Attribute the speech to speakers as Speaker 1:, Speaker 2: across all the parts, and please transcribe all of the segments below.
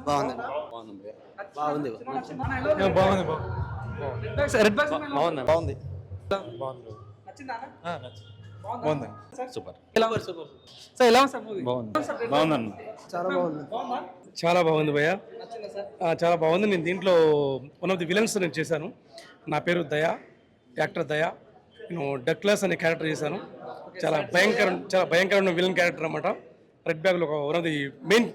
Speaker 1: బాగుంది
Speaker 2: బాగుంది
Speaker 3: బాగుంది
Speaker 1: బాగుంది
Speaker 2: బాగుంది
Speaker 3: సూపర్
Speaker 4: సార్ ఎలా ఉంది సార్ మూవీ?
Speaker 2: బాగుందన్న
Speaker 1: చాలా బాగుంది.
Speaker 3: చాలా బాగుంది భయ్య. చాలా బాగుంది. నేను దీంట్లో వన్ ఆఫ్ ది విలన్స్ నేను చేశాను. నా పేరు దయా, యాక్టర్ దయా. నేను డక్లస్ అనే క్యారెక్టర్ చేశాను. చాలా భయంకరమైన విలన్ క్యారెక్టర్ అనమాట. రెడ్ బ్యాగ్ లో one of the main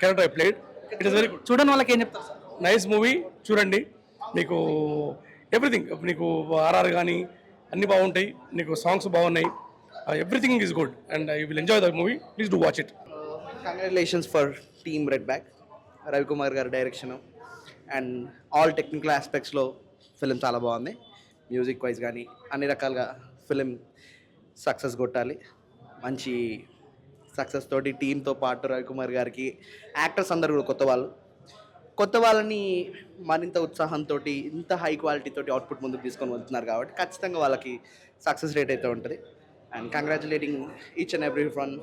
Speaker 3: character I played. It is very good.
Speaker 4: చూడని వాళ్ళకి ఏం చెప్తారు సార్?
Speaker 3: నైస్ మూవీ, చూడండి. మీకు ఎవ్రీథింగ్, నీకు ఆర్ఆర్ కానీ అన్నీ బాగుంటాయి, నీకు సాంగ్స్ బాగున్నాయి. Everything is good and I will enjoy the movie. Please do watch it.
Speaker 1: Congratulations for team red bag, Ravikumar గారి డైరెక్షన్ అండ్ ఆల్ టెక్నికల్ ఆస్పెక్ట్స్లో ఫిలిం చాలా బాగుంది. మ్యూజిక్ వైజ్ కానీ అన్ని రకాలుగా ఫిలిం సక్సెస్ కొట్టాలి. మంచి సక్సెస్ తోటి టీంతో పాటు రవికుమార్ గారికి యాక్టర్స్ అందరు కూడా కొత్త వాళ్ళని మరింత ఉత్సాహంతో ఇంత హై క్వాలిటీతోటి అవుట్పుట్ ముందుకు తీసుకొని వెళ్తున్నారు కాబట్టి ఖచ్చితంగా వాళ్ళకి సక్సెస్ రేట్ అయితే ఉంటుంది. And congratulating each and every one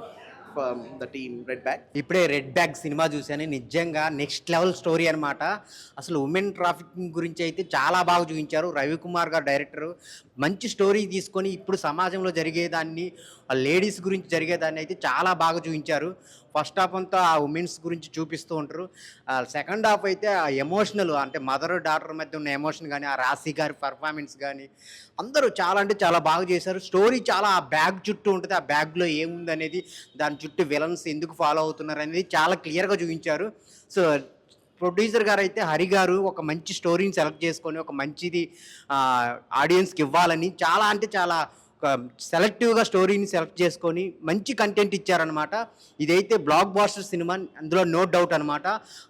Speaker 1: from the team red bag.
Speaker 5: ఇప్పుడే రెడ్ బ్యాగ్ సినిమా చూశాను. నిజంగా నెక్స్ట్ లెవెల్ స్టోరీ అనమాట. అసలు ఉమెన్ ట్రాఫికింగ్ గురించి అయితే చాలా బాగా చూపించారు. రవికుమార్ గారు డైరెక్టరు మంచి స్టోరీ తీసుకొని ఇప్పుడు సమాజంలో జరిగేదాన్ని, లేడీస్ గురించి జరిగేదాన్ని అయితే చాలా బాగా చూపించారు. ఫస్ట్ హాఫ్ అంతా ఆ ఉమెన్స్ గురించి చూపిస్తూ ఉంటారు. సెకండ్ హాఫ్ అయితే ఆ ఎమోషనల్, అంటే మదర్ డాటర్ మధ్య ఉన్న ఎమోషన్ కానీ, ఆ రాశి గారి పర్ఫార్మెన్స్ కానీ అందరూ చాలా అంటే చాలా బాగా చేశారు. స్టోరీ చాలా ఆ బ్యాగ్ చుట్టూ ఉంటుంది. ఆ బ్యాగ్లో ఏముంది అనేది, దాని చుట్టూ విలన్స్ ఎందుకు ఫాలో అవుతున్నారు అనేది చాలా క్లియర్గా చూపించారు. సో ప్రొడ్యూసర్ గారు అయితే హరి గారు ఒక మంచి స్టోరీని సెలెక్ట్ చేసుకొని ఒక మంచిది ఆడియన్స్కి ఇవ్వాలని చాలా అంటే చాలా సెలెక్టివ్గా స్టోరీని సెలెక్ట్ చేసుకొని మంచి కంటెంట్ ఇచ్చారనమాట. ఇదైతే బ్లాక్ బాస్టర్ సినిమా, అందులో నో డౌట్ అనమాట.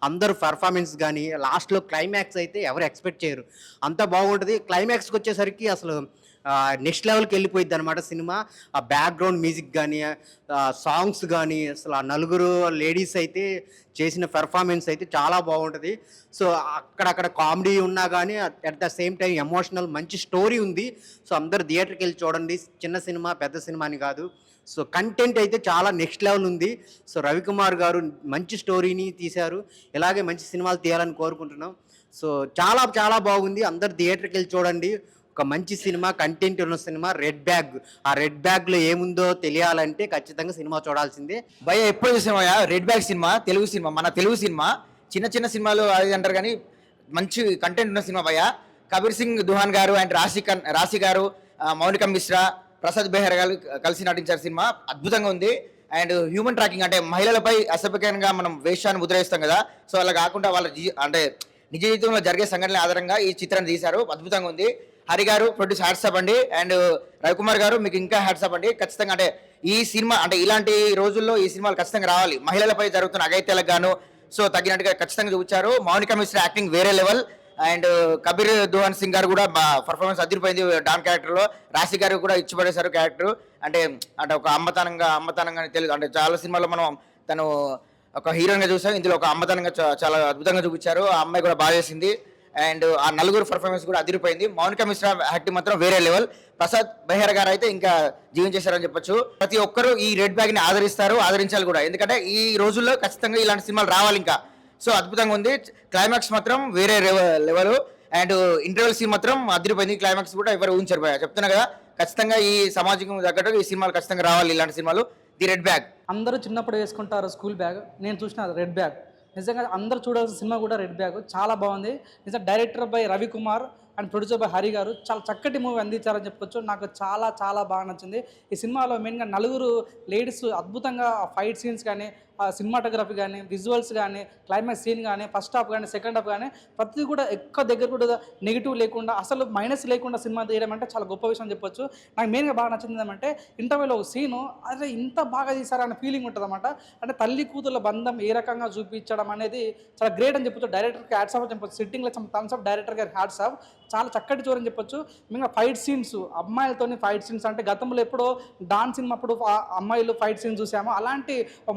Speaker 5: అందరూ పర్ఫార్మెన్స్ కానీ లాస్ట్లో క్లైమాక్స్ అయితే ఎవరు ఎక్స్పెక్ట్ చేయరు, అంత బాగుంటుంది. క్లైమాక్స్కి వచ్చేసరికి అసలు నెక్స్ట్ లెవెల్కి వెళ్ళిపోయింది అనమాట సినిమా. ఆ బ్యాక్గ్రౌండ్ మ్యూజిక్ కానీ, సాంగ్స్ కానీ, అసలు ఆ నలుగురు లేడీస్ అయితే చేసిన పెర్ఫార్మెన్స్ అయితే చాలా బాగుంటుంది. సో అక్కడక్కడ కామెడీ ఉన్నా కానీ at the same time emotional మంచి స్టోరీ ఉంది. సో అందరు థియేటర్కి వెళ్ళి చూడండి. చిన్న సినిమా పెద్ద సినిమా అని కాదు. సో కంటెంట్ అయితే చాలా నెక్స్ట్ లెవెల్ ఉంది. సో రవికుమార్ గారు మంచి స్టోరీని తీశారు. ఇలాగే మంచి సినిమాలు తీయాలని కోరుకుంటున్నాం. సో చాలా చాలా బాగుంది. అందరు థియేటర్కి వెళ్ళి చూడండి. ఒక మంచి సినిమా, కంటెంట్ ఉన్న సినిమా రెడ్ బ్యాగ్. ఆ రెడ్ బ్యాగ్లో ఏముందో తెలియాలంటే ఖచ్చితంగా సినిమా చూడాల్సిందే.
Speaker 6: భయ్య ఎప్పుడు చూసామయ్యా red bag cinema? Telugu cinema, మన తెలుగు సినిమా. చిన్న చిన్న సినిమాలు అది అంటారు కానీ మంచి కంటెంట్ ఉన్న సినిమా భయ్య. కబీర్ సింగ్ దుహాన్ గారు అండ్ రాశి గారు, మౌనిక మిశ్రా, ప్రసాద్ బెహర్ గారు కలిసి నటించారు. సినిమా అద్భుతంగా ఉంది. అండ్ హ్యూమన్ ట్రాకింగ్, అంటే మహిళలపై అసభ్యకరంగా మనం వేషాన్ని ముద్రేస్తాం కదా, సో అలా కాకుండా వాళ్ళ అంటే నిజ జీవితంలో జరిగే సంఘటనల ఆధారంగా ఈ చిత్రాన్ని తీశారు. అద్భుతంగా ఉంది. హరి గారు ప్రొడ్యూస్ హ్యాట్సాప్ అండి. అండ్ రవికుమార్ గారు మీకు ఇంకా హ్యాట్సాప్ అండి. ఖచ్చితంగా అంటే ఈ సినిమా, అంటే ఇలాంటి రోజుల్లో ఈ సినిమాలు ఖచ్చితంగా రావాలి. మహిళలపై జరుగుతున్న అఘాయిత్యాలకు గాను సో తగినట్టుగా ఖచ్చితంగా చూపించారు. మౌనిక మిశ్రా యాక్టింగ్ వేరే లెవెల్. అండ్ కబీర్ దుహాన్ సింగ్ గారు కూడా పర్ఫార్మెన్స్ అదిరిపోయింది డాన్ క్యారెక్టర్లో. రాశి గారు కూడా ఇచ్చిపడేశారు క్యారెక్టర్. అంటే ఒక అమ్మతనంగా తెలియదు. అంటే చాలా సినిమాల్లో మనం తను ఒక హీరోయిన్గా చూసాం, ఇందులో ఒక అమ్మతనంగా చాలా అద్భుతంగా చూపించారు. ఆ అమ్మాయి కూడా బాగా చేసింది. అండ్ ఆ నలుగురు పర్ఫార్మెన్స్ కూడా అదిరిపోయింది. మౌనిక మిశ్రా యాక్టింగ్ మాత్రం వేరే లెవెల్. ప్రసాద్ బెహర్ గారు అయితే ఇంకా జీవించేశారని చెప్పొచ్చు. ప్రతి ఒక్కరూ ఈ రెడ్ బ్యాగ్ ని ఆదరించాలి కూడా, ఎందుకంటే ఈ రోజుల్లో ఖచ్చితంగా ఇలాంటి సినిమాలు రావాలి ఇంకా. సో అద్భుతంగా ఉంది. క్లైమాక్స్ మాత్రం వేరే లెవెల్. అండ్ ఇంటర్వెల్ సీన్ మాత్రం అదిరిపోయింది. క్లైమాక్స్ కూడా ఎవరు ఊహించారు భయ్య. చెప్తున్నా కదా, ఖచ్చితంగా ఈ సమాజం తగ్గట్టు ఈ సినిమాలు ఖచ్చితంగా రావాలి, ఇలాంటి సినిమాలు. The red bag.
Speaker 4: అందరూ చిన్నప్పుడు వేసుకుంటారు స్కూల్ బ్యాగ్, నేను చూసిన రెడ్ బ్యాగ్. నిజంగా అందరూ చూడాల్సిన సినిమా కూడా రెడ్ బ్యాగ్. చాలా బాగుంది నిజంగా. Director by Ravikumar and producer by Hari గారు చాలా చక్కటి మూవీ అందించారని చెప్పుకోవచ్చు. నాకు చాలా చాలా బాగా నచ్చింది. ఈ సినిమాలో మెయిన్గా నలుగురు లేడీస్ అద్భుతంగా ఫైట్ సీన్స్ కానీ, సినిమాటోగ్రఫీ కానీ, విజువల్స్ కానీ, క్లైమాక్స్ సీన్ కానీ, ఫస్ట్ హాఫ్ కానీ, సెకండ్ హాఫ్ కానీ ప్రతిదీ కూడా ఎక్కువ దగ్గర కూడా నెగిటివ్ లేకుండా, అసలు మైనస్ లేకుండా సినిమా తీయడం అంటే చాలా గొప్ప విషయం చెప్పొచ్చు. నాకు మెయిన్గా బాగా నచ్చింది ఏమంటే ఇంటర్వ్యూలో ఒక సీను, అదే ఇంత బాగా తీశారనే ఫీలింగ్ ఉంటుంది అన్నమాట. అంటే తల్లి కూతుర్ల బంధం ఏ రకంగా చూపించడం అనేది చాలా గ్రేట్ అని చెప్పొచ్చు. డైరెక్టర్కి హ్యాట్స్ ఆఫ్ అని చెప్పొచ్చు. సిట్టింగ్లో థమ్స్ అప్ డైరెక్టర్ గారికి హ్యాట్స్ ఆఫ్. చాలా చక్కటి చూరని చెప్పొచ్చు. ఇంకా ఫైట్ సీన్స్, అమ్మాయిలతోని ఫైట్ సీన్స్, అంటే గతంలో ఎప్పుడో డాన్స్ సినిమా అప్పుడు అమ్మాయిలు ఫైట్ సీన్స్ చూసాము, అలాంటి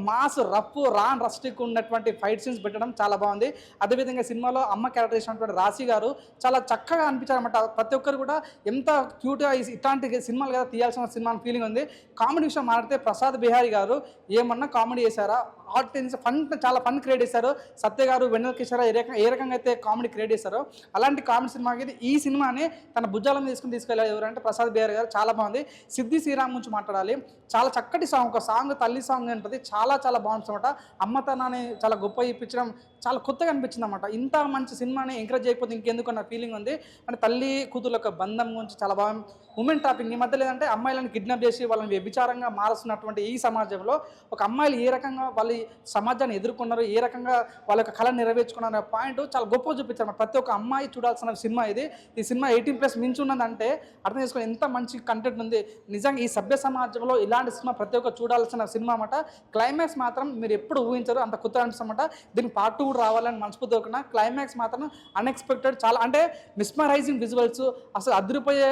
Speaker 4: మాస్ రఫ్ రాన్ రస్టిక్ ఉన్నటువంటి ఫైట్ సీన్స్ పెట్టడం చాలా బాగుంది. అదేవిధంగా సినిమాలో అమ్మ క్యారెక్టర్ చేసినటువంటి రాశి గారు చాలా చక్కగా అనిపించారన్నమాట. ప్రతి ఒక్కరు కూడా ఎంత క్యూట్గా ఇట్లాంటి సినిమాలు కదా తీయాల్సిన సినిమా ఫీలింగ్ ఉంది. కామెడీ విషయం మాట్లాడితే ప్రసాద్ బిహారీ గారు ఏమన్నా కామెడీ చేశారా? ఆర్ట్ ఫన్, చాలా ఫన్ క్రియేట్ చేశారు. సత్య గారు, వెన్నెల కిషోర్ ఏ రకంగా అయితే కామెడీ క్రియేట్ చేశారో అలాంటి కామెడీ సినిమాకి ఇది. ఈ సినిమాని తన భుజాల మీద తీసుకెళ్ళారు ఎవరంటే ప్రసాద్ బిఆర్ గారు. చాలా బాగుంది. సిద్ధి శ్రీరామ్ గురించి మాట్లాడాలి. చాలా చక్కటి సాంగ్, ఒక సాంగ్ తల్లి సాంగ్ ఉంటుంది, చాలా చాలా బాగుంటుంది అనమాట. అమ్మతనాన్ని చాలా గొప్ప ఇప్పించడం చాలా కొత్తగా అనిపించింది అనమాట. ఇంత మంచి సినిమాని ఎంకరేజ్ చేయకపోతే ఇంకెందుకు అన్న ఫీలింగ్ ఉంది. అంటే తల్లి కూతురు యొక్క బంధం గురించి చాలా బాగా, ఉమెన్ టాపిక్ ఈ మధ్య లేదంటే అమ్మాయిలను కిడ్నాప్ చేసి వాళ్ళని వ్యభిచారంగా మారుస్తున్నటువంటి ఈ సమాజంలో ఒక అమ్మాయిలు ఏ రకంగా వాళ్ళ సమాజాన్ని ఎదుర్కొన్నారు, ఏ రకంగా వాళ్ళ యొక్క కళ నెరవేర్చుకున్నారు అనే పాయింట్ చాలా గొప్పగా చూపించారు. ప్రతి ఒక్క అమ్మాయి చూడాల్సిన సినిమా ఇది. ఈ సినిమా 18+ మించి ఉన్నదంటే అర్థం చేసుకుని ఎంత మంచి కంటెంట్ ఉంది. నిజంగా ఈ సభ్య సమాజంలో ఇలాంటి సినిమా ప్రతి ఒక్క చూడాల్సిన సినిమా అన్నమాట. క్లైమాక్స్ మాత్రం మీరు ఎప్పుడు ఊహించరు, అంత కొత్తగా అనిపిస్తుందన్నమాట. దీనికి పార్ట్ 2 కూడా రావాలని మనస్ఫూర్తి దొరికిన. క్లైమాక్స్ మాత్రం అన్ఎక్స్పెక్టెడ్, చాలా అంటే మిస్మరైజింగ్ విజువల్స్, అసలు అదిరిపోయే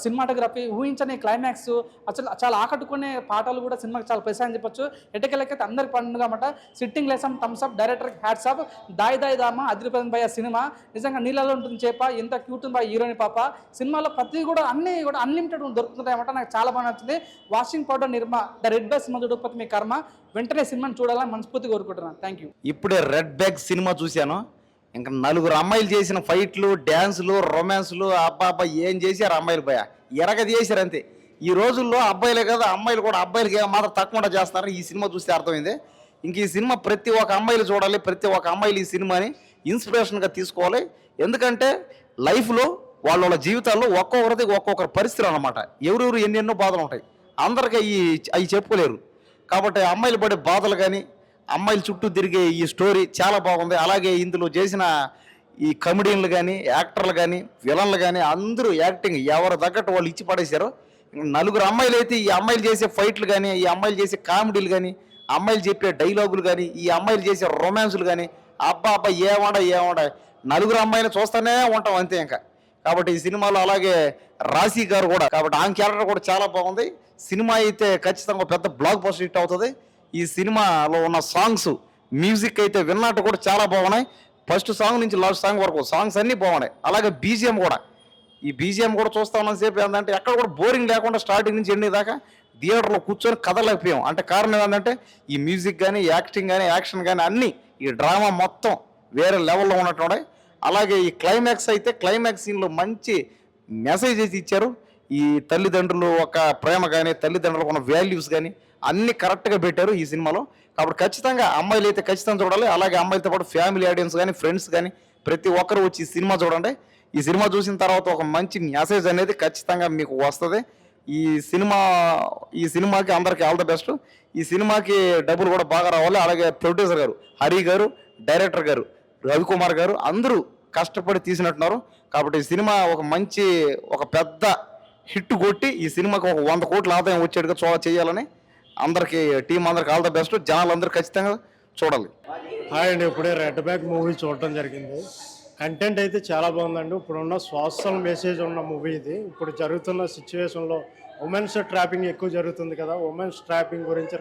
Speaker 4: సినిమాటోగ్రఫీ, ఊహించని క్లైమాక్స్, అసలు చాలా ఆకట్టుకునే పాటలు కూడా సినిమాకి చాలా ప్లస్ అని చెప్పొచ్చు. ఎటకెళ్ళకైతే అందరికి పండుగ అన్నమాట. సిట్టింగ్ లెసన్ థమ్స్ అప్, డైరెక్టర్కి హ్యాట్స్ ఆఫ్. దాయి దాయి దామా అదిరిపోయింది భయ సినిమా. నిజంగా నీళ్ళలో ఉంటుంది చేప, ఎంత క్యూట్ ఉంది భయ హీరోయిన్ పాప. సినిమాలో ప్రతి కూడా అన్ని కూడా అన్లిమిటెడ్ దొరుకుతుంటాయి అన్నమాట. నాకు చాలా బాగా నచ్చింది. Washing powder Nirma the red by cinema చూడకపోతే మీ కర్మ. వెంటనే సినిమాని చూడాలని మనస్ఫూర్తి కోరుకుంటున్నాను. Thank you.
Speaker 2: ఇప్పుడే రెడ్ బ్యాగ్ సినిమా చూశాను. ఇంకా 4 అమ్మాయిలు చేసిన ఫైట్లు, డ్యాన్సులు, రొమాన్స్లు, అబ్బా ఏం చేశారు అమ్మాయిలు భయ, ఎరగది చేశారు అంతే. ఈ రోజుల్లో అబ్బాయిలే కదా అమ్మాయిలు కూడా అబ్బాయిలకి మాత్రం తక్కువ చేస్తారు. ఈ సినిమా చూస్తే అర్థమైంది. ఇంక ఈ సినిమా ప్రతి ఒక్క అమ్మాయిలు చూడాలి, ప్రతి ఒక్క అమ్మాయిలు ఈ సినిమాని ఇన్స్పిరేషన్గా తీసుకోవాలి. ఎందుకంటే లైఫ్లో వాళ్ళ జీవితాల్లో ఒక్కొక్కరిది ఒక్కొక్కరి పరిస్థితులు అన్నమాట. ఎవరెవరు ఎన్నెన్నో బాధలు ఉంటాయి, అందరికీ అవి చెప్పుకోలేరు. కాబట్టి అమ్మాయిలు పడే బాధలు కానీ, అమ్మాయిల చుట్టూ తిరిగే ఈ స్టోరీ చాలా బాగుంది. అలాగే ఇందులో చేసిన ఈ కమెడియన్లు కానీ, యాక్టర్లు కానీ, విలన్లు కానీ అందరూ యాక్టింగ్ ఎవరు తగ్గట్టు వాళ్ళు ఇచ్చి పడేశారు. 4 అమ్మాయిలు అయితే ఈ అమ్మాయిలు చేసే ఫైట్లు కానీ, ఈ అమ్మాయిలు చేసే కామెడీలు కానీ, అమ్మాయిలు చెప్పే డైలాగులు కానీ, ఈ అమ్మాయిలు చేసే రొమాన్సులు కానీ, అబ్బా ఏమండ 4 అమ్మాయిలు చూస్తూనే ఉంటాం అంతే ఇంకా. కాబట్టి ఈ సినిమాలో అలాగే రాశి గారు కూడా, కాబట్టి ఆమె క్యారెక్టర్ కూడా చాలా బాగుంది. సినిమా అయితే ఖచ్చితంగా పెద్ద బ్లాక్ బస్టర్ హిట్ అవుతుంది. ఈ సినిమాలో ఉన్న సాంగ్స్, మ్యూజిక్ అయితే విన్నట్టు కూడా చాలా బాగున్నాయి. ఫస్ట్ సాంగ్ నుంచి లాస్ట్ సాంగ్ వరకు సాంగ్స్ అన్నీ బాగున్నాయి. అలాగే బీజిఎం కూడా, ఈ బీజిఎం కూడా చూస్తా ఉన్నంత సేపు ఏంటంటే ఎక్కడ కూడా బోరింగ్ లేకుండా స్టార్టింగ్ నుంచి ఎండింగ్ దాకా థియేటర్లో కూర్చొని కదలేకపోయాం. అంటే కారణం ఏంటంటే ఈ మ్యూజిక్ కానీ, యాక్టింగ్ కానీ, యాక్షన్ కానీ అన్నీ, ఈ డ్రామా మొత్తం వేరే లెవెల్లో ఉన్నట్టు. అలాగే ఈ క్లైమాక్స్ అయితే క్లైమాక్స్ సీన్లో మంచి మెసేజెస్ ఇచ్చారు. ఈ తల్లిదండ్రులు ఒక ప్రేమ కానీ, తల్లిదండ్రులకు ఉన్న వాల్యూస్ కానీ అన్నీ కరెక్ట్గా పెట్టారు ఈ సినిమాలో. కాబట్టి ఖచ్చితంగా అమ్మాయిలు అయితే ఖచ్చితంగా చూడాలి. అలాగే అమ్మాయిలతో పాటు ఫ్యామిలీ ఆడియన్స్ కానీ, ఫ్రెండ్స్ కానీ ప్రతి ఒక్కరు వచ్చి ఈ సినిమా చూడండి. ఈ సినిమా చూసిన తర్వాత ఒక మంచి మెసేజ్ అనేది ఖచ్చితంగా మీకు వస్తుంది. ఈ సినిమాకి అందరికీ ఆల్ ద బెస్ట్. ఈ సినిమాకి డబ్బులు కూడా బాగా రావాలి. అలాగే ప్రొడ్యూసర్ గారు హరి గారు, డైరెక్టర్ గారు రవికుమార్ గారు అందరూ కష్టపడి తీసినట్టున్నారు. కాబట్టి ఈ సినిమా ఒక పెద్ద హిట్ కొట్టి ఈ సినిమాకి ఒక 100 కోట్ల ఆదాయం వచ్చేట్టుగా చేయాలని అందరికీ టీం అందరికి ఆల్ ద బెస్ట్. జనాలందరూ ఖచ్చితంగా చూడాలి.
Speaker 7: హాయ్ అండి, ఇప్పుడే రెడ్ బ్యాగ్ మూవీ చూడటం జరిగింది. కంటెంట్ అయితే చాలా బాగుందండి. ఇప్పుడున్న సోషల్ మెసేజ్ ఉన్న మూవీ ఇది. ఇప్పుడు జరుగుతున్న సిచ్యువేషన్లో ఉమెన్స్ ట్రాపింగ్ ఎక్కువ జరుగుతుంది కదా, ఉమెన్స్ ట్రాపింగ్ గురించి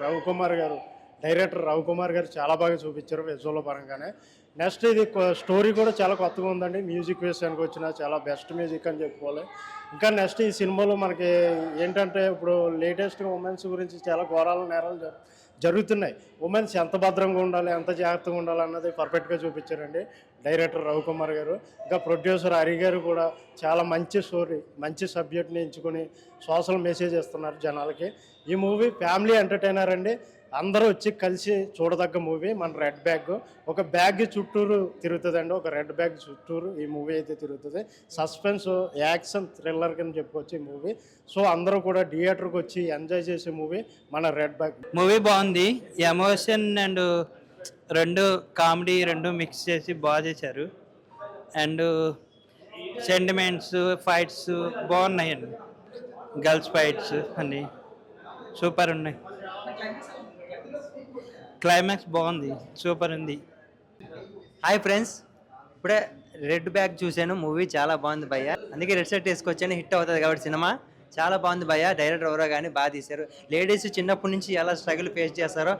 Speaker 7: డైరెక్టర్ రవికుమార్ గారు చాలా బాగా చూపించారు విజువల్ పరంగానే. నెక్స్ట్ ఇది స్టోరీ కూడా చాలా కొత్తగా ఉందండి. మ్యూజిక్ విషయానికి వచ్చిన చాలా బెస్ట్ మ్యూజిక్ అని చెప్పుకోవాలి. ఇంకా నెక్స్ట్ ఈ సినిమాలో మనకి ఏంటంటే ఇప్పుడు లేటెస్ట్గా ఉమెన్స్ గురించి చాలా ఘోరాల నేరాలు జరుగుతున్నాయి. ఉమెన్స్ ఎంత భద్రంగా ఉండాలి, ఎంత జాగ్రత్తగా ఉండాలి అన్నది పర్ఫెక్ట్గా చూపించారండి డైరెక్టర్ రవికుమార్ గారు. ఇంకా ప్రొడ్యూసర్ హరి గారు కూడా చాలా మంచి స్టోరీ, మంచి సబ్జెక్ట్ని ఎంచుకొని సోషల్ మెసేజ్ ఇస్తున్నారు జనాలకి. ఈ మూవీ ఫ్యామిలీ ఎంటర్టైనర్ అండి. అందరూ వచ్చి కలిసి చూడదగ్గ మూవీ. మన రెడ్ బ్యాగ్ ఒక బ్యాగ్ చుట్టూరు తిరుగుతుందండి, ఒక రెడ్ బ్యాగ్ చుట్టూరు ఈ మూవీ అయితే తిరుగుతుంది. సస్పెన్స్, యాక్షన్, థ్రిల్లర్ కింద చెప్పుకోవచ్చు ఈ మూవీ. సో అందరూ కూడా థియేటర్కి వచ్చి ఎంజాయ్ చేసే మూవీ మన రెడ్ బ్యాగ్
Speaker 8: మూవీ. బాగుంది. ఎమోషన్ అండ్ కామెడీ రెండు మిక్స్ చేసి బాగా చేశారు. అండ్ సెంటిమెంట్స్, ఫైట్స్ బాగున్నాయండి. గర్ల్స్ ఫైట్స్ అన్నీ సూపర్ ఉన్నాయి. క్లైమాక్స్ బాగుంది, సూపర్ ఉంది.
Speaker 9: హాయ్ ఫ్రెండ్స్, ఇప్పుడే రెడ్ బ్యాగ్ చూశాను. మూవీ చాలా బాగుంది భయ్య. అందుకే రెడ్ షర్ట్ వేసుకొచ్చాను, హిట్ అవుతుంది కాబట్టి సినిమా చాలా బాగుంది భయ్య. డైరెక్టర్ ఎవరో కానీ బాగా తీశారు. లేడీస్ చిన్నప్పటి నుంచి ఎలా స్ట్రగుల్ ఫేస్ చేస్తారో,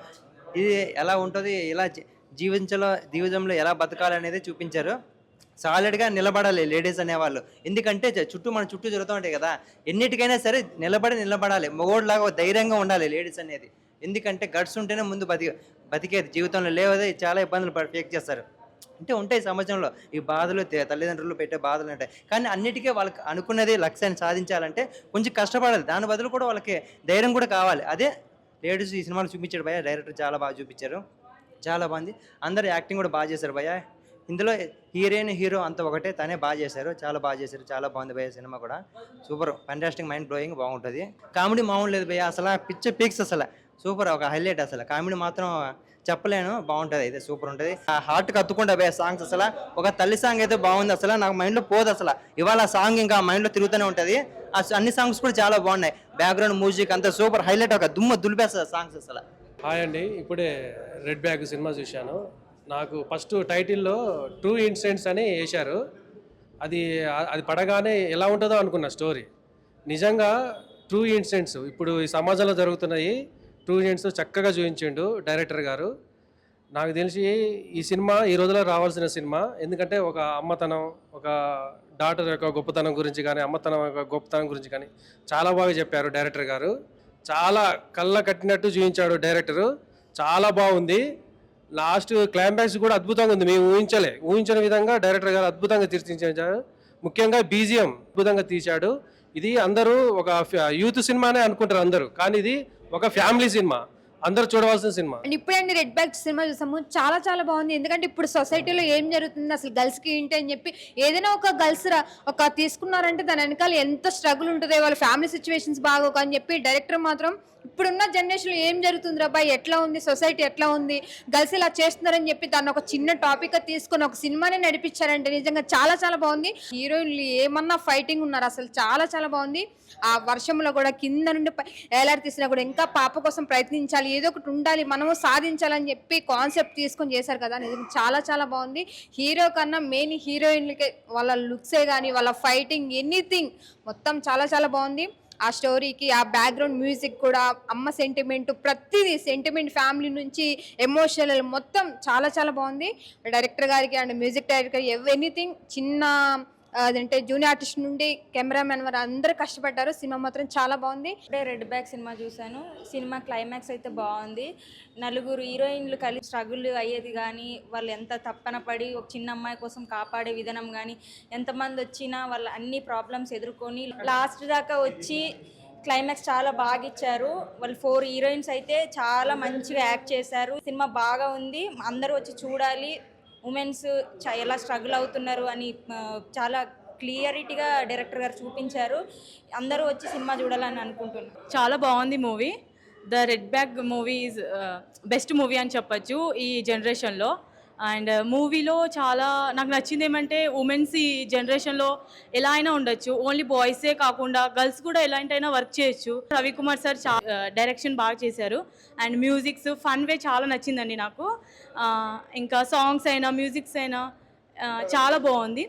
Speaker 9: ఇది ఎలా ఉంటుంది, ఎలా జీవితంలో ఎలా బతకాలనేది చూపించారు. సాలిడ్గా నిలబడాలి లేడీస్ అనేవాళ్ళు. ఎందుకంటే మన చుట్టూ జరుగుతూ ఉంటాయి కదా, ఎన్నిటికైనా సరే నిలబడాలి. మగోడిలాగా ధైర్యంగా ఉండాలి లేడీస్ అనేది. ఎందుకంటే గట్స్ ఉంటేనే ముందు బతికేది, జీవితంలో లేవదే చాలా ఇబ్బందులు ఫేస్ చేస్తారు. అంటే ఉంటాయి సమాజంలో ఈ బాధలు, తల్లిదండ్రులు పెట్టే బాధలు ఉంటాయి. కానీ అన్నిటికీ వాళ్ళకి అనుకున్నది లక్ష్యాన్ని సాధించాలంటే కొంచెం కష్టపడాలి. దాని బదులు కూడా వాళ్ళకి ధైర్యం కూడా కావాలి. అదే లేడీస్ ఈ సినిమాలో చూపించాడు భయ్య. డైరెక్టర్ చాలా బాగా చూపించారు, చాలా బాగుంది. అందరు యాక్టింగ్ కూడా బాగా చేశారు భయ్య. ఇందులో హీరోయిన్ హీరో అంతా ఒకటే, తనే బాగా చేశారు, చాలా బాగా చేశారు, చాలా బాగుంది భయ్య. సినిమా కూడా సూపర్, ఫ్యాంటాస్టిక్, మైండ్ బ్లోయింగ్, బాగుంటుంది. కామెడీ మామూలు లేదు భయ్య, అసలు పిక్చర్ పీక్స్ అసలు సూపర్, ఒక హైలైట్. అసలు కామెడీ మాత్రం చెప్పలేను, బాగుంటుంది. అయితే సూపర్ ఉంటుంది. హార్ట్కి అత్తుకుంటా భయ్య సాంగ్స్. అసలు ఒక తల్లి సాంగ్ అయితే బాగుంది, అసలు నాకు మైండ్లో పోదు. అసలు ఇవాళ సాంగ్ ఇంకా మైండ్లో తిరుగుతూనే ఉంటుంది. అన్ని సాంగ్స్ కూడా చాలా బాగున్నాయి. బ్యాక్గ్రౌండ్ మ్యూజిక్ అంతా సూపర్ హైలైట్, ఒక దులిపేస్తుంది సాంగ్స్ అసలు.
Speaker 3: హాయ్ అండి, ఇప్పుడే రెడ్ బ్యాగ్ సినిమా చూశాను. నాకు ఫస్ట్ టైటిల్లో ట్రూ ఇన్సిడెంట్స్ అని వేశారు. అది అది పడగానే ఎలా ఉంటుందో అనుకున్న స్టోరీ. నిజంగా ట్రూ ఇన్సిడెంట్స్ ఇప్పుడు ఈ సమాజంలో జరుగుతున్నాయి, ట్రూ ఇన్సిడెంట్స్ చక్కగా చూపించిండు డైరెక్టర్ గారు. నాకు తెలిసి ఈ సినిమా ఈ రోజులో రావాల్సిన సినిమా. ఎందుకంటే ఒక అమ్మతనం, ఒక డాటర్ యొక్క గొప్పతనం గురించి కానీ, అమ్మతనం యొక్క గొప్పతనం గురించి కానీ చాలా బాగా చెప్పారు డైరెక్టర్ గారు. చాలా కళ్ళ కట్టినట్టు చూపించాడు డైరెక్టరు, చాలా బాగుంది. లాస్ట్ క్లైమాక్స్ కూడా అద్భుతంగా ఉంది. మేము ఊహించని విధంగా డైరెక్టర్ గారు అద్భుతంగా తీర్చిదిద్దారు. ముఖ్యంగా బీజిఎం అద్భుతంగా తీశాడు. ఇది అందరూ ఒక యూత్ సినిమానే అనుకుంటారు అందరూ, కానీ ఇది ఒక ఫ్యామిలీ సినిమా, అందరూ చూడవలసిన సినిమా.
Speaker 10: అండ్ ఇప్పుడండి రెడ్ బ్యాగ్ సినిమా చూసాము, చాలా చాలా బాగుంది. ఎందుకంటే ఇప్పుడు సొసైటీలో ఏం జరుగుతుంది, అసలు గర్ల్స్కి ఏంటి అని చెప్పి ఏదైనా ఒక గర్ల్స్ ఒక తీసుకున్నారంటే దాని వెనకాల ఎంత స్ట్రగుల్ ఉంటుంది, వాళ్ళ ఫ్యామిలీ సిచ్యువేషన్స్ బాగోక అని చెప్పి డైరెక్టర్ మాత్రం ఇప్పుడున్న జనరేషన్లో ఏం జరుగుతుంది అబ్బాయి, ఎట్లా ఉంది సొసైటీ, ఎట్లా ఉంది, గర్ల్స్ ఇలా చేస్తున్నారని చెప్పి దాన్ని ఒక చిన్న టాపిక్గా తీసుకొని ఒక సినిమానే నడిపించారంటే నిజంగా చాలా చాలా బాగుంది. హీరోయిన్లు ఏమన్నా ఫైటింగ్ ఉన్నారు, అసలు చాలా చాలా బాగుంది. ఆ వర్షంలో కూడా కింద నుండి ఏలాడి తీసినా కూడా ఇంకా పాప కోసం ప్రయత్నించాలి, ఏదో ఒకటి ఉండాలి, మనము సాధించాలని చెప్పి కాన్సెప్ట్ తీసుకొని చేశారు కదా, నిజంగా చాలా చాలా బాగుంది. హీరో కన్నా మెయిన్ హీరోయిన్లకే వాళ్ళ లుక్సే కానీ వాళ్ళ ఫైటింగ్ ఎనీథింగ్ మొత్తం చాలా చాలా బాగుంది. ఆ స్టోరీకి ఆ బ్యాక్గ్రౌండ్ మ్యూజిక్ కూడా, అమ్మ సెంటిమెంట్, ప్రతిదీ సెంటిమెంట్, ఫ్యామిలీ నుంచి ఎమోషనల్ మొత్తం చాలా చాలా బాగుంది. డైరెక్టర్ గారికి అండ్ మ్యూజిక్ డైరెక్టర్ ఎనీథింగ్ చిన్న అదంటే జూనియర్ ఆర్టిస్ట్ నుండి కెమెరామెన్ వారు అందరూ కష్టపడ్డారు. సినిమా మాత్రం చాలా బాగుంది.
Speaker 11: ఇప్పుడే రెడ్ బ్యాగ్ సినిమా చూశాను. సినిమా క్లైమాక్స్ అయితే బాగుంది. నలుగురు హీరోయిన్లు కలిసి స్ట్రగుల్ అయ్యేది కానీ, వాళ్ళు ఎంత తప్పన పడి ఒక చిన్న అమ్మాయి కోసం కాపాడే విధానం కానీ, ఎంతమంది వచ్చినా వాళ్ళ అన్ని ప్రాబ్లమ్స్ ఎదుర్కొని లాస్ట్ దాకా వచ్చి క్లైమాక్స్ చాలా బాగా ఇచ్చారు. వాళ్ళు 4 హీరోయిన్స్ అయితే చాలా మంచిగా యాక్ట్ చేశారు. సినిమా బాగా ఉంది, అందరూ వచ్చి చూడాలి. ఉమెన్స్ ఎలా స్ట్రగుల్ అవుతున్నారు అని చాలా క్లియరిటీగా డైరెక్టర్ గారు చూపించారు. అందరూ వచ్చి సినిమా చూడాలని అనుకుంటున్నారు.
Speaker 12: చాలా బాగుంది movie. The red bag movie is best movie అని చెప్పచ్చు ఈ జనరేషన్లో. అండ్ మూవీలో చాలా నాకు నచ్చింది ఏమంటే, ఉమెన్స్ ఈ జనరేషన్లో ఎలా అయినా ఉండొచ్చు, ఓన్లీ బాయ్సే కాకుండా గర్ల్స్ కూడా ఎలాంటైనా వర్క్ చేయొచ్చు. రవికుమార్ సార్ డైరెక్షన్ బాగా చేశారు. అండ్ మ్యూజిక్స్ ఫన్ వే చాలా నచ్చిందండి నాకు. ఇంకా సాంగ్స్ అయినా మ్యూజిక్స్ అయినా చాలా బాగుంది.